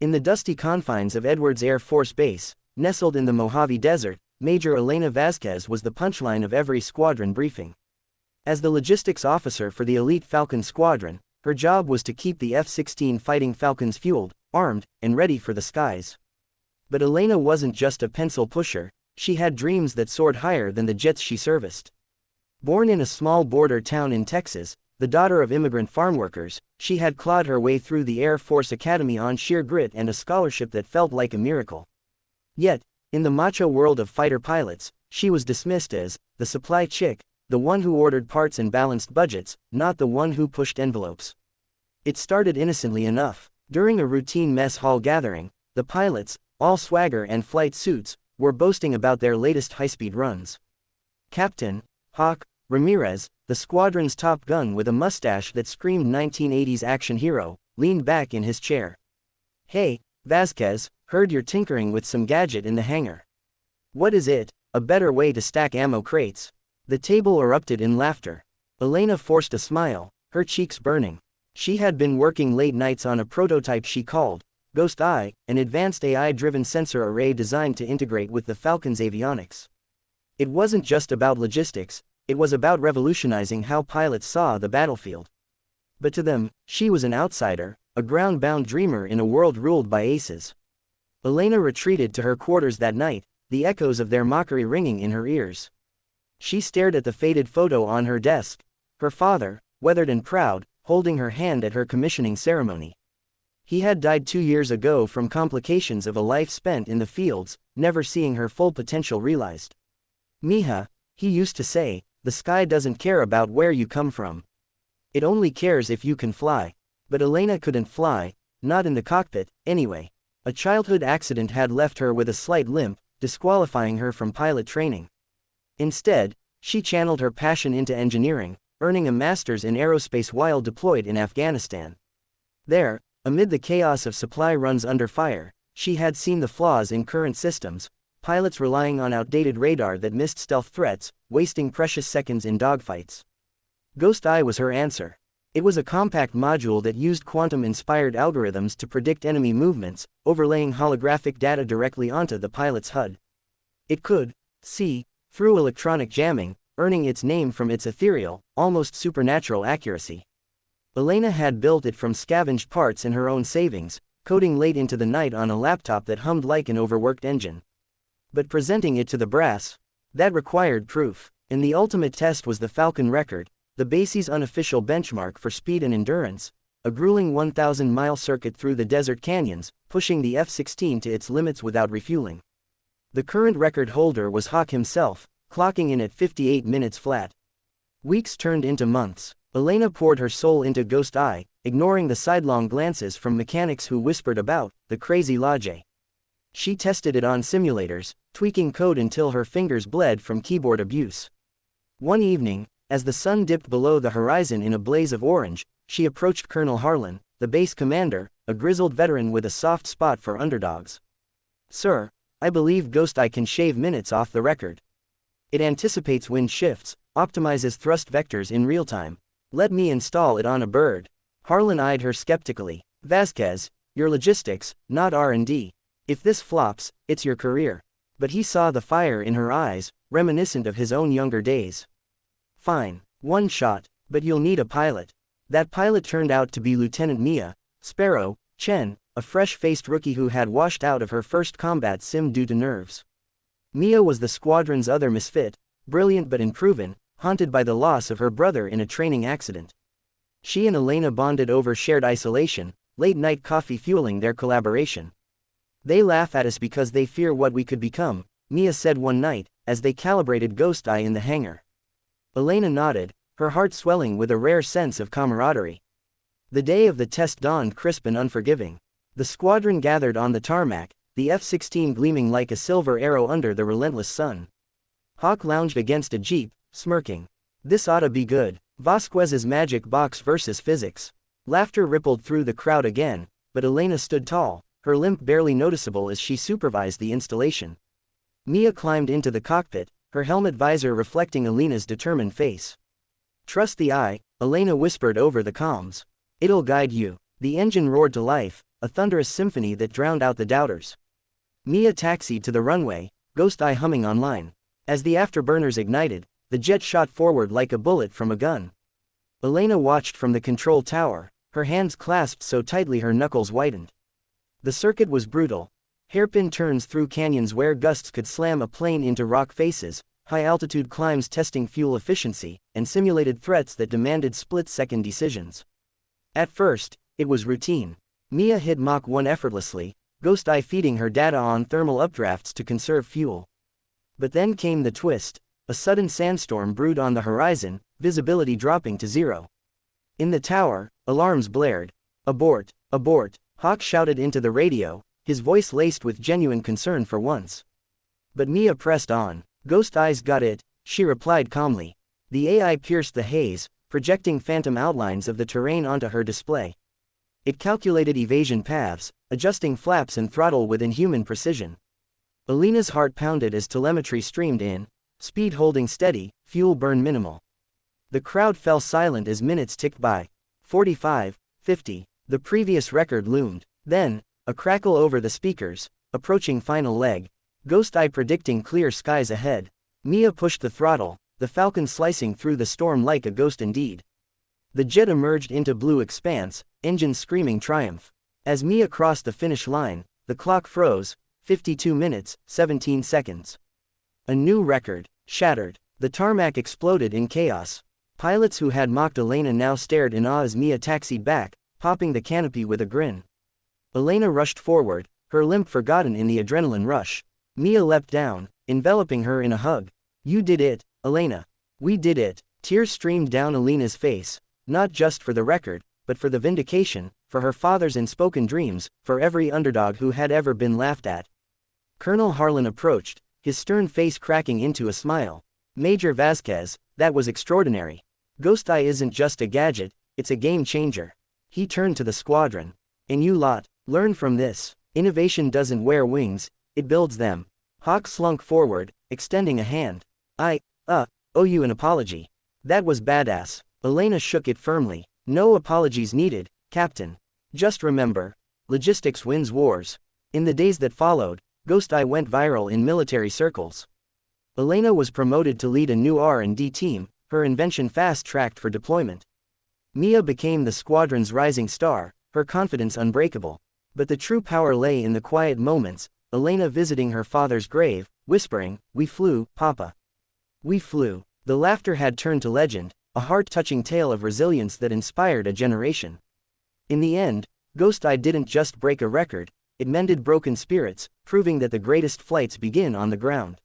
In the dusty confines of Edwards Air Force Base, nestled in the Mojave Desert, Major Elena Vazquez was the punchline of every squadron briefing. As the logistics officer for the elite Falcon squadron, her job was to keep the F-16 fighting Falcons fueled, armed, and ready for the skies. But Elena wasn't just a pencil pusher, she had dreams that soared higher than the jets she serviced. Born in a small border town in Texas, the daughter of immigrant farmworkers, she had clawed her way through the Air Force Academy on sheer grit and a scholarship that felt like a miracle. Yet, in the macho world of fighter pilots, she was dismissed as the supply chick, the one who ordered parts and balanced budgets, not the one who pushed envelopes. It started innocently enough. During a routine mess hall gathering, the pilots, all swagger and flight suits, were boasting about their latest high-speed runs. Captain Hawk Ramirez, the squadron's top gun with a mustache that screamed 1980s action hero, leaned back in his chair. "Hey, Vazquez, heard you're tinkering with some gadget in the hangar. What is it? A better way to stack ammo crates?" The table erupted in laughter. Elena forced a smile, her cheeks burning. She had been working late nights on a prototype she called Ghost Eye, an advanced AI-driven sensor array designed to integrate with the Falcon's avionics. It wasn't just about logistics, it was about revolutionizing how pilots saw the battlefield. But to them, she was an outsider, a ground-bound dreamer in a world ruled by aces. Elena retreated to her quarters that night, the echoes of their mockery ringing in her ears. She stared at the faded photo on her desk, her father, weathered and proud, holding her hand at her commissioning ceremony. He had died 2 years ago from complications of a life spent in the fields, never seeing her full potential realized. "Mija," he used to say, "the sky doesn't care about where you come from. It only cares if you can fly." But Elena couldn't fly, not in the cockpit, anyway. A childhood accident had left her with a slight limp, disqualifying her from pilot training. Instead, she channeled her passion into engineering, earning a master's in aerospace while deployed in Afghanistan. There, amid the chaos of supply runs under fire, she had seen the flaws in current systems, pilots relying on outdated radar that missed stealth threats, wasting precious seconds in dogfights. Ghost Eye was her answer. It was a compact module that used quantum-inspired algorithms to predict enemy movements, overlaying holographic data directly onto the pilot's HUD. It could see through electronic jamming, earning its name from its ethereal, almost supernatural accuracy. Elena had built it from scavenged parts in her own savings, coding late into the night on a laptop that hummed like an overworked engine. But presenting it to the brass, that required proof, and the ultimate test was the Falcon record, the base's unofficial benchmark for speed and endurance, a grueling 1,000-mile circuit through the desert canyons, pushing the F-16 to its limits without refueling. The current record holder was Hawk himself, clocking in at 58 minutes flat. Weeks turned into months. Elena poured her soul into Ghost Eye, ignoring the sidelong glances from mechanics who whispered about the crazy logic. She tested it on simulators, tweaking code until her fingers bled from keyboard abuse. One evening, as the sun dipped below the horizon in a blaze of orange, she approached Colonel Harlan, the base commander, a grizzled veteran with a soft spot for underdogs. "Sir, I believe Ghost Eye can shave minutes off the record. It anticipates wind shifts, optimizes thrust vectors in real time. Let me install it on a bird." Harlan eyed her skeptically. "Vazquez, your logistics, not R&D. If this flops, it's your career." But he saw the fire in her eyes, reminiscent of his own younger days. "Fine, one shot, but you'll need a pilot." That pilot turned out to be Lieutenant Mia Sparrow Chen, a fresh-faced rookie who had washed out of her first combat sim due to nerves. Mia was the squadron's other misfit, brilliant but unproven, haunted by the loss of her brother in a training accident. She and Elena bonded over shared isolation, late-night coffee fueling their collaboration. "They laugh at us because they fear what we could become," Mia said one night, as they calibrated Ghost Eye in the hangar. Elena nodded, her heart swelling with a rare sense of camaraderie. The day of the test dawned crisp and unforgiving. The squadron gathered on the tarmac, the F-16 gleaming like a silver arrow under the relentless sun. Hawk lounged against a jeep, smirking. "This oughta be good. Vasquez's magic box versus physics." Laughter rippled through the crowd again, but Elena stood tall, her limp barely noticeable as she supervised the installation. Mia climbed into the cockpit, her helmet visor reflecting Elena's determined face. "Trust the eye," Elena whispered over the comms. "It'll guide you." The engine roared to life, a thunderous symphony that drowned out the doubters. Mia taxied to the runway, Ghost Eye humming online. As the afterburners ignited, the jet shot forward like a bullet from a gun. Elena watched from the control tower, her hands clasped so tightly her knuckles whitened. The circuit was brutal. Hairpin turns through canyons where gusts could slam a plane into rock faces, high-altitude climbs testing fuel efficiency, and simulated threats that demanded split-second decisions. At first, it was routine. Mia hit Mach 1 effortlessly, Ghost Eye feeding her data on thermal updrafts to conserve fuel. But then came the twist. A sudden sandstorm brewed on the horizon, visibility dropping to zero. In the tower, alarms blared. Abort, abort, Hawk shouted into the radio, his voice laced with genuine concern for once. But Mia pressed on. Ghost Eye's got it, she replied calmly. The AI pierced the haze, projecting phantom outlines of the terrain onto her display. It calculated evasion paths, adjusting flaps and throttle with inhuman precision. Elena's heart pounded as telemetry streamed in, speed holding steady, fuel burn minimal. The crowd fell silent as minutes ticked by. 45, 50, the previous record loomed. Then, a crackle over the speakers, approaching final leg. Ghost Eye predicting clear skies ahead. Mia pushed the throttle, the Falcon slicing through the storm like a ghost indeed. The jet emerged into blue expanse, engines screaming triumph. As Mia crossed the finish line, the clock froze, 52 minutes, 17 seconds. A new record, shattered. The tarmac exploded in chaos. Pilots who had mocked Elena now stared in awe as Mia taxied back, popping the canopy with a grin. Elena rushed forward, her limp forgotten in the adrenaline rush. Mia leapt down, enveloping her in a hug. You did it, Elena. We did it. Tears streamed down Elena's face, not just for the record, but for the vindication, for her father's unspoken dreams, for every underdog who had ever been laughed at. Colonel Harlan approached, his stern face cracking into a smile. Major Vasquez, that was extraordinary. Ghost Eye isn't just a gadget, it's a game changer. He turned to the squadron. And you lot, learn from this. Innovation doesn't wear wings, it builds them. Hawk slunk forward, extending a hand. I owe you an apology. That was badass. Elena shook it firmly. No apologies needed, Captain. Just remember, logistics wins wars. In the days that followed, Ghost Eye went viral in military circles. Elena was promoted to lead a new R&D team, her invention fast-tracked for deployment. Mia became the squadron's rising star, her confidence unbreakable. But the true power lay in the quiet moments, Elena visiting her father's grave, whispering, "We flew, Papa. We flew." The laughter had turned to legend, a heart-touching tale of resilience that inspired a generation. In the end, Ghost Eye didn't just break a record, it mended broken spirits, proving that the greatest flights begin on the ground.